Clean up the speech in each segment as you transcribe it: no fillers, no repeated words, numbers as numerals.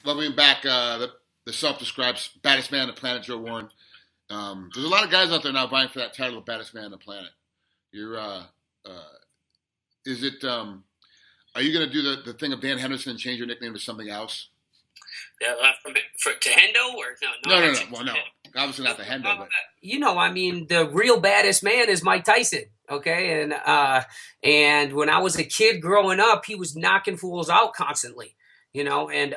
welcoming back the self-described baddest man on the planet, Joe Warren. There's a lot of guys out there now vying for that title of baddest man on the planet. Is it? Are you going to do the thing of Dan Henderson and change your nickname to something else? To Hendo or no? Well, no, obviously not the Hendo. But the real baddest man is Mike Tyson. Okay, and when I was a kid growing up, he was knocking fools out constantly. And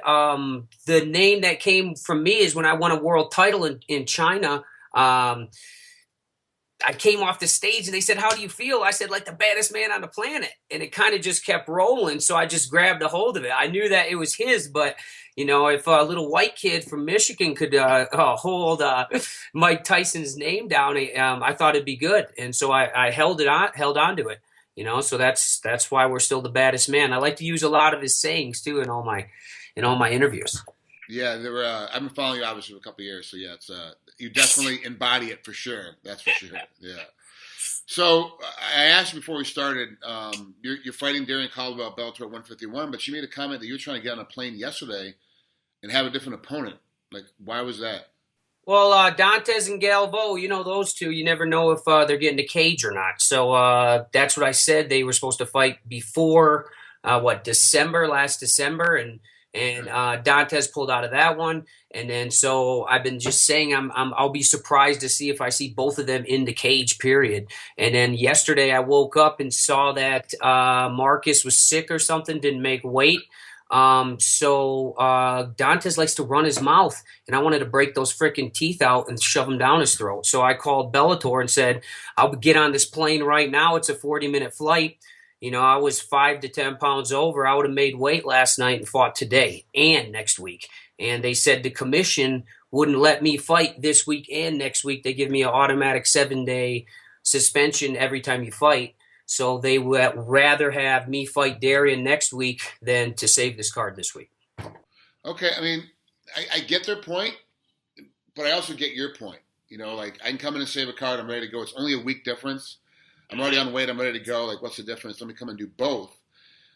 the name that came from me is when I won a world title in China. I came off the stage and they said, "How do you feel?" I said, "Like the baddest man on the planet." And it kind of just kept rolling. So I just grabbed a hold of it. I knew that it was his, but if a little white kid from Michigan could hold Mike Tyson's name down, I thought it'd be good. And so I held on to it. So that's why we're still the baddest man. I like to use a lot of his sayings too in all my interviews. Yeah, I've been following you obviously for a couple of years, so yeah, it's you definitely embody it for sure. That's for sure. Yeah. So I asked you before we started, you're fighting Darrion Caldwell, Bellator at 151, but you made a comment that you were trying to get on a plane yesterday and have a different opponent. Like, why was that? Well, Dantes and Galvo, those two, you never know if they're getting a cage or not. So that's what I said. They were supposed to fight before, last December, and Dantes pulled out of that one. And then so I've been just saying I'll be surprised to see if I see both of them in the cage, period. And then yesterday I woke up and saw that Marcus was sick or something, didn't make weight. So Dantes likes to run his mouth, and I wanted to break those freaking teeth out and shove them down his throat. So I called Bellator and said, "I'll get on this plane right now. It's a 40-minute flight. I was 5 to 10 pounds over. I would have made weight last night and fought today and next week." And they said the commission wouldn't let me fight this week and next week. They give me an automatic 7-day suspension every time you fight. So they would rather have me fight Darion next week than to save this card this week. Okay, I get their point, but I also get your point. I can come in and save a card. I'm ready to go. It's only a week difference. I'm already on weight. I'm ready to go. Like, what's the difference? Let me come and do both.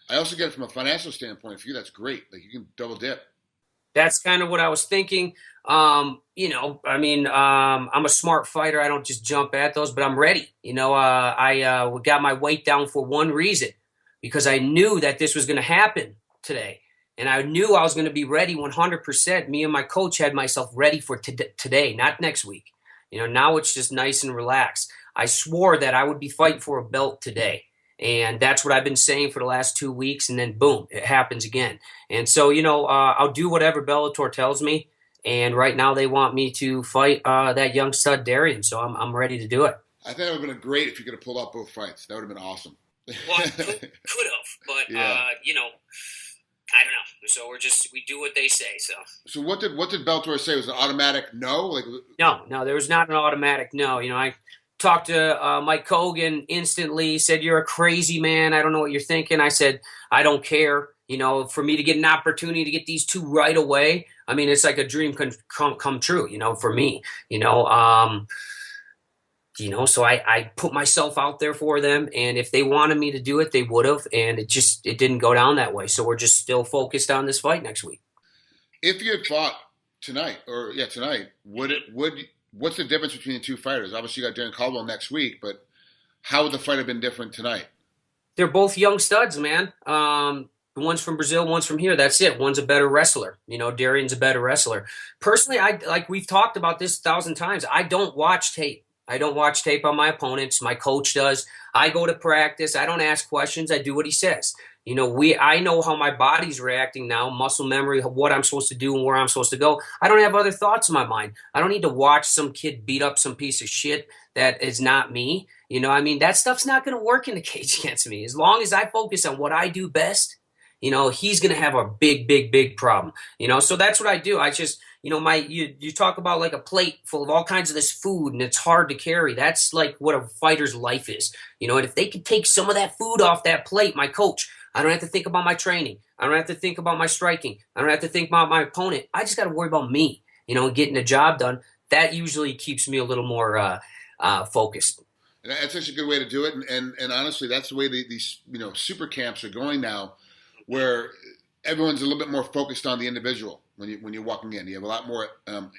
I also get it from a financial standpoint. For you, that's great. Like, you can double dip. That's kind of what I was thinking. I'm a smart fighter. I don't just jump at those, but I'm ready. I got my weight down for one reason, because I knew that this was going to happen today. And I knew I was going to be ready 100%. Me and my coach had myself ready for today, not next week. Now it's just nice and relaxed. I swore that I would be fighting for a belt today. And that's what I've been saying for the last 2 weeks. And then, boom, it happens again. And so, I'll do whatever Bellator tells me. And right now they want me to fight that young stud Darion. So I'm ready to do it. I think it would have been great if you could have pulled out both fights. That would have been awesome. Well, I could have. But, yeah. I don't know. So we do what they say. So what did Bellator say? Was it an automatic no? No, there was not an automatic no. I talked to Mike Kogan instantly, said, "You're a crazy man. I don't know what you're thinking." I said, "I don't care. For me to get an opportunity to get these two right away, it's like a dream come true, for me, so I put myself out there for them. And if they wanted me to do it, they would have. And it didn't go down that way. So we're just still focused on this fight next week." If you had fought tonight, what's the difference between the two fighters? Obviously, you got Darrion Caldwell next week, but how would the fight have been different tonight? They're both young studs, man. One's from Brazil, one's from here. That's it. One's a better wrestler. Darion's a better wrestler. Personally, we've talked about this 1,000 times. I don't watch tape. I don't watch tape on my opponents. My coach does. I go to practice. I don't ask questions. I do what he says. I know how my body's reacting now, muscle memory, what I'm supposed to do and where I'm supposed to go. I don't have other thoughts in my mind. I don't need to watch some kid beat up some piece of shit that is not me. That stuff's not going to work in the cage against me. As long as I focus on what I do best, he's going to have a big, big, big problem. So that's what I do. I just, you talk about like a plate full of all kinds of this food and it's hard to carry. That's like what a fighter's life is. And if they could take some of that food off that plate, my coach, I don't have to think about my training. I don't have to think about my striking. I don't have to think about my opponent. I just got to worry about me, getting the job done. That usually keeps me a little more focused. And that's such a good way to do it. And honestly, that's the way these super camps are going now, where everyone's a little bit more focused on the individual when you're walking in. You have a lot more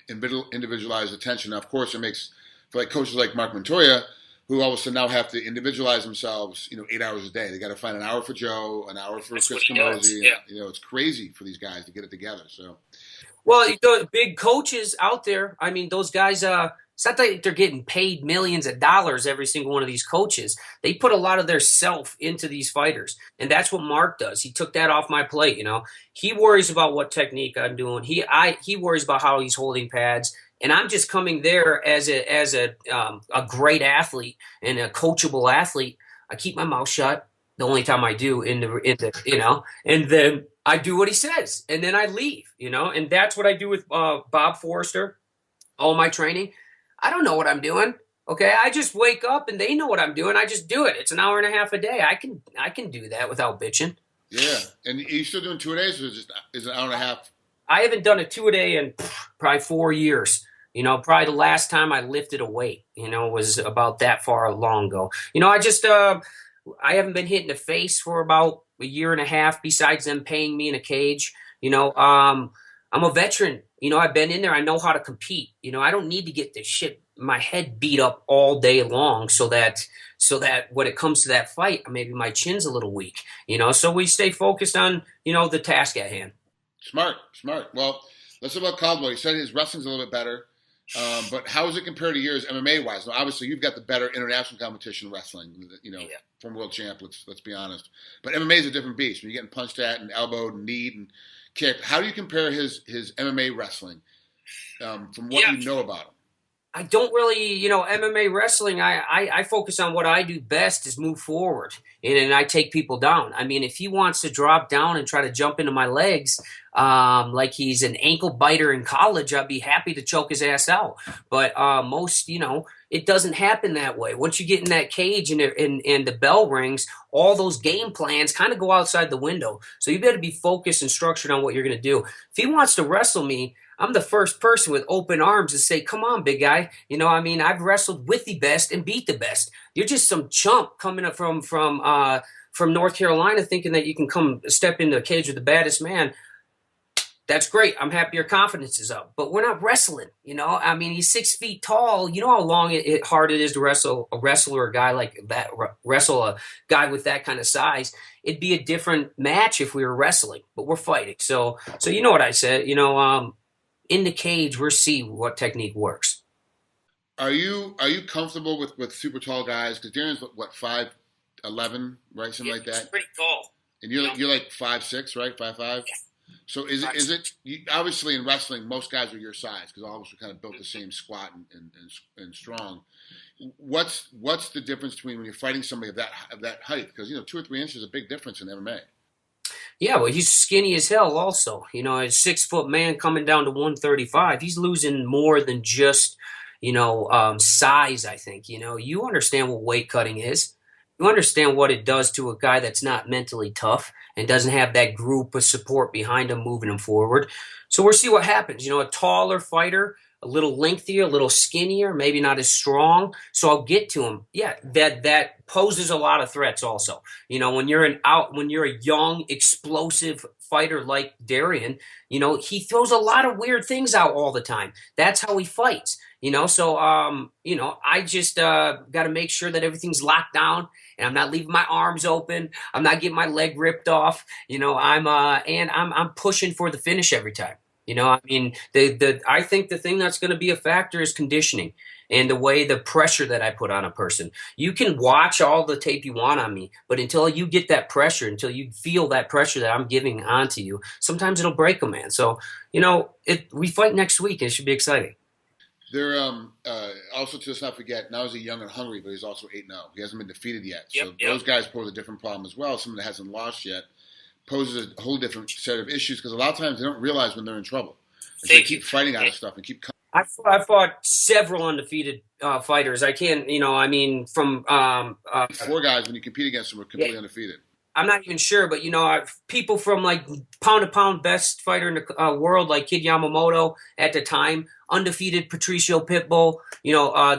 individualized attention. Now, of course, it makes for like coaches like Mark Montoya, who all of a sudden now have to individualize themselves, 8 hours a day. They got to find an hour for Joe, an hour for Chris Camozzi. Yeah. It's crazy for these guys to get it together. So, well, the big coaches out there, I mean, those guys, it's not that they're getting paid millions of dollars, every single one of these coaches. They put a lot of their self into these fighters. And that's what Mark does. He took that off my plate, He worries about what technique I'm doing. He worries about how he's holding pads. And I'm just coming there as a great athlete and a coachable athlete. I keep my mouth shut the only time I do in the and then I do what he says, and then I leave, and that's what I do with Bob Forrester. All my training, I don't know what I'm doing. Okay, I just wake up and they know what I'm doing. I just do it. It's an hour and a half a day. I can do that without bitching. Yeah, and you still doing 2 days, or is it an hour and a half? I haven't done a 2-a-day in probably 4 years. Probably the last time I lifted a weight, was about that far long ago. I haven't been hit in the face for about a year and a half, besides them paying me in a cage. I'm a veteran. I've been in there. I know how to compete. I don't need to get this shit, my head beat up all day long so that when it comes to that fight, maybe my chin's a little weak, so we stay focused on, the task at hand. Smart. Well, let's talk about Caldwell. You said his wrestling's a little bit better. But how does it compare to yours MMA-wise? Now, obviously, you've got the better international competition wrestling, from world champ, let's be honest. But MMA is a different beast. When you're getting punched at and elbowed and kneed and kicked, how do you compare his MMA wrestling from what you know about him? I don't really, MMA wrestling, I focus on what I do best is move forward, and I take people down. I mean, if he wants to drop down and try to jump into my legs like he's an ankle biter in college, I'd be happy to choke his ass out. But most, it doesn't happen that way. Once you get in that cage and the bell rings, all those game plans kind of go outside the window. So you better be focused and structured on what you're going to do. If he wants to wrestle me, I'm the first person with open arms to say, come on, big guy. I've wrestled with the best and beat the best. You're just some chump coming up from North Carolina thinking that you can come step into a cage with the baddest man. That's great. I'm happy your confidence is up. But we're not wrestling, he's 6 feet tall. You know how long hard it is to wrestle a guy like that, wrestle a guy with that kind of size. It'd be a different match if we were wrestling, but we're fighting. So you know what I said, in the cage, we'll see what technique works. Are you comfortable with super tall guys? Because Darion's what 5'11", right? Something like that. He's pretty tall. And you're like 5'6", right? 5'5". Yeah. So is it obviously in wrestling most guys are your size because all of us are kind of built the same squat and strong. What's the difference between when you're fighting somebody of that height? Because 2 or 3 inches is a big difference in MMA. Yeah, well, he's skinny as hell also. A 6-foot man coming down to 135. He's losing more than just, size, I think. You understand what weight cutting is. You understand what it does to a guy that's not mentally tough and doesn't have that group of support behind him moving him forward. So we'll see what happens. A taller fighter, a little lengthier, a little skinnier, maybe not as strong. So I'll get to him. Yeah, that poses a lot of threats also. When you're a young, explosive fighter like Darrion, he throws a lot of weird things out all the time. That's how he fights. So I just got to make sure that everything's locked down and I'm not leaving my arms open. I'm not getting my leg ripped off. I'm pushing for the finish every time. I think the thing that's going to be a factor is conditioning and the pressure that I put on a person. You can watch all the tape you want on me, but until you get that pressure, until you feel that pressure that I'm giving onto you, sometimes it'll break a man. So, we fight next week. And it should be exciting. They're also, to let's not forget, now he's young and hungry, but he's also 8-0. He hasn't been defeated yet. So those guys pose a different problem as well. Someone that hasn't lost yet poses a whole different set of issues because a lot of times they don't realize when they're in trouble. And so they keep fighting out of stuff and keep coming. I fought several undefeated fighters. I can't, from 4 guys when you compete against them are completely undefeated. I'm not even sure, but people from like pound-to-pound best fighter in the world, like Kid Yamamoto at the time, undefeated Patricio Pitbull.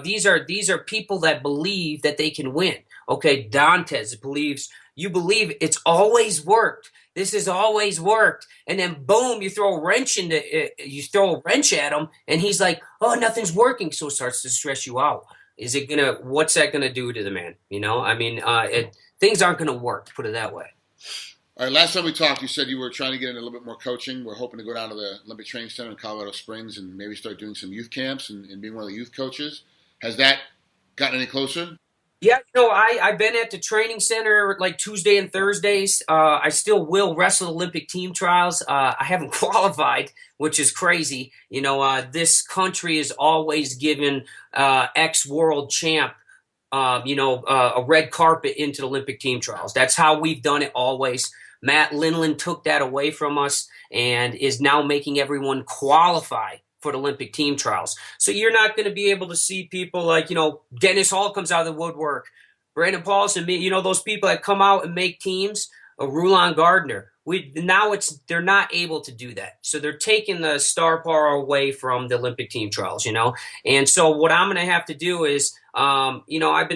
These are people that believe that they can win. Okay, Dantes believes. You believe it's always worked. This has always worked. And then boom, you throw a wrench at him, and he's like, oh, nothing's working. So it starts to stress you out. What's that gonna do to the man? I mean, things aren't gonna work, put it that way. All right, last time we talked, you said you were trying to get in a little bit more coaching. We're hoping to go down to the Olympic Training Center in Colorado Springs and maybe start doing some youth camps and being one of the youth coaches. Has that gotten any closer? Yeah, I've been at the training center like Tuesday and Thursdays. I still will wrestle Olympic team trials. I haven't qualified, which is crazy. This country is always given ex-world champ, a red carpet into the Olympic team trials. That's how we've done it always. Matt Linland took that away from us and is now making everyone qualify for the Olympic team trials. So you're not going to be able to see people like, Dennis Hall comes out of the woodwork, Brandon Paulson, those people that come out and make teams, Rulon Gardner. They're not able to do that. So they're taking the star power away from the Olympic team trials, And so what I'm going to have to do is, I'm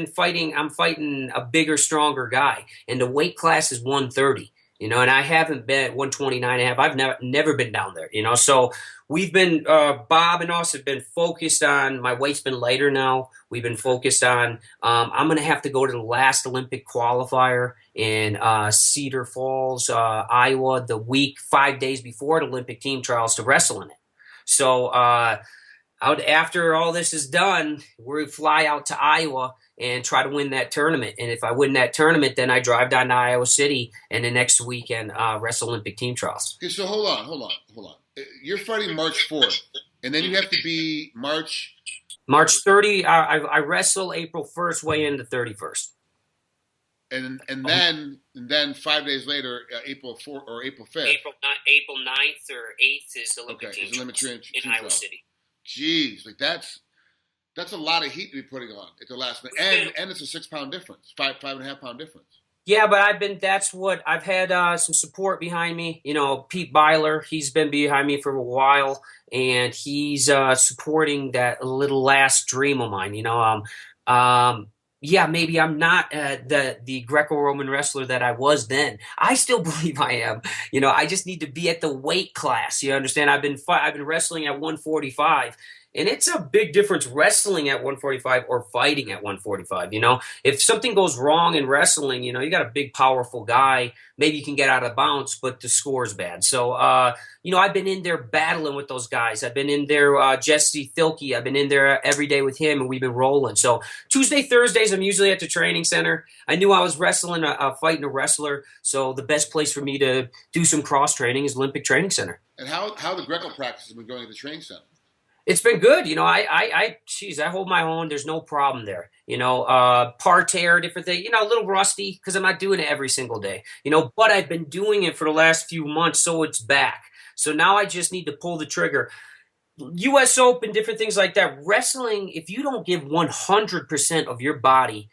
fighting a bigger, stronger guy, and the weight class is 130. And I haven't been at 129.5. I've never been down there, So we've been, Bob and us have been focused on, my weight's been lighter now. We've been focused on, I'm going to have to go to the last Olympic qualifier in Cedar Falls, Iowa, 5 days before the Olympic team trials to wrestle in it. So after all this is done, we fly out to Iowa and try to win that tournament. And if I win that tournament, then I drive down to Iowa City and the next weekend wrestle Olympic team trials. Okay, so hold on. You're fighting March 4th, and then you have to be March 30. I wrestle April 1st, weigh in the 31st. And then 5 days later, April 4th or April 5th. April 9th or 8th is the Olympic team trials in Iowa City. Jeez, like that's a lot of heat to be putting on at the last minute, and it's a 6 pound difference, 5.5 pound difference. Yeah, but I've had some support behind me. Pete Byler, he's been behind me for a while, and he's supporting that little last dream of mine. Yeah, maybe I'm not the Greco-Roman wrestler that I was then. I still believe I am. I just need to be at the weight class. You understand? I've been wrestling at 145. And it's a big difference wrestling at 145 or fighting at 145, If something goes wrong in wrestling, you got a big, powerful guy. Maybe you can get out of bounds, but the score's bad. So, I've been in there battling with those guys. I've been in there, Jesse Thilke. I've been in there every day with him, and we've been rolling. So Tuesday, Thursdays, I'm usually at the training center. I knew I was fighting a wrestler. So the best place for me to do some cross-training is Olympic Training Center. And how the Greco practice has been going at the training center? It's been good. I hold my own. There's no problem there. Parterre, different thing, a little rusty because I'm not doing it every single day, but I've been doing it for the last few months. So it's back. So now I just need to pull the trigger. US Open, different things like that. Wrestling, if you don't give 100% of your body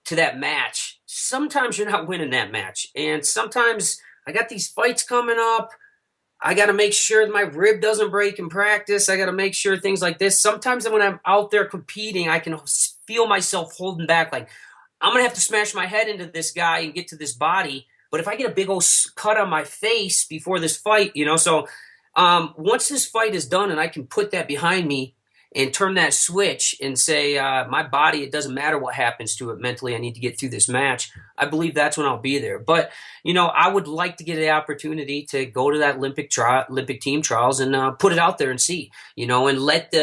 to that match, sometimes you're not winning that match. And sometimes I got these fights coming up. I got to make sure my rib doesn't break in practice. I got to make sure things like this. Sometimes when I'm out there competing, I can feel myself holding back. Like, I'm going to have to smash my head into this guy and get to this body. But if I get a big old cut on my face before this fight, so once this fight is done and I can put that behind me and turn that switch and say, my body, it doesn't matter what happens to it mentally. I need to get through this match. I believe that's when I'll be there. But, I would like to get the opportunity to go to that Olympic team trials and put it out there and see, and let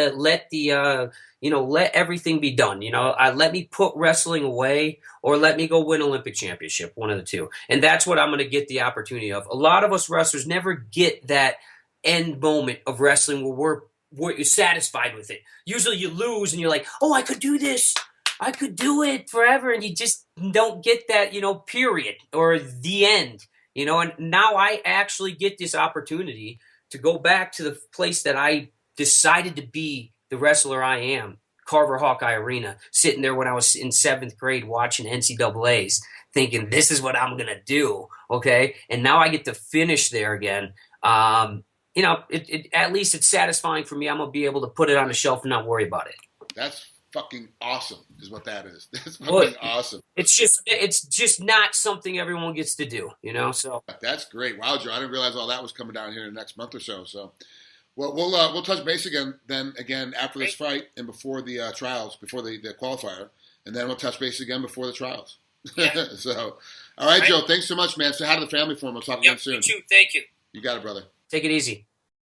everything be done. Let me put wrestling away or let me go win Olympic championship, one of the two. And that's what I'm going to get the opportunity of. A lot of us wrestlers never get that end moment of wrestling where you're satisfied with it. Usually you lose and you're like, oh, I could do this. I could do it forever. And you just don't get that, period or the end, and now I actually get this opportunity to go back to the place that I decided to be the wrestler I am, Carver Hawkeye Arena, sitting there when I was in 7th grade watching NCAAs, thinking this is what I'm going to do. Okay. And now I get to finish there again. At least it's satisfying for me. I'm going to be able to put it on the shelf and not worry about it. That's fucking awesome, is what that is. That's fucking awesome. It's just not something everyone gets to do, you know. So that's great. Wow, Joe, I didn't realize all that was coming down here in the next month or so. So, well, we'll touch base again after this fight and before the trials, before the qualifier, and then we'll touch base again before the trials. Yeah. So, all right, Joe, thanks so much, man. Say hi to the family for me. We'll talk again soon. You too. Thank you. You got it, brother. Take it easy.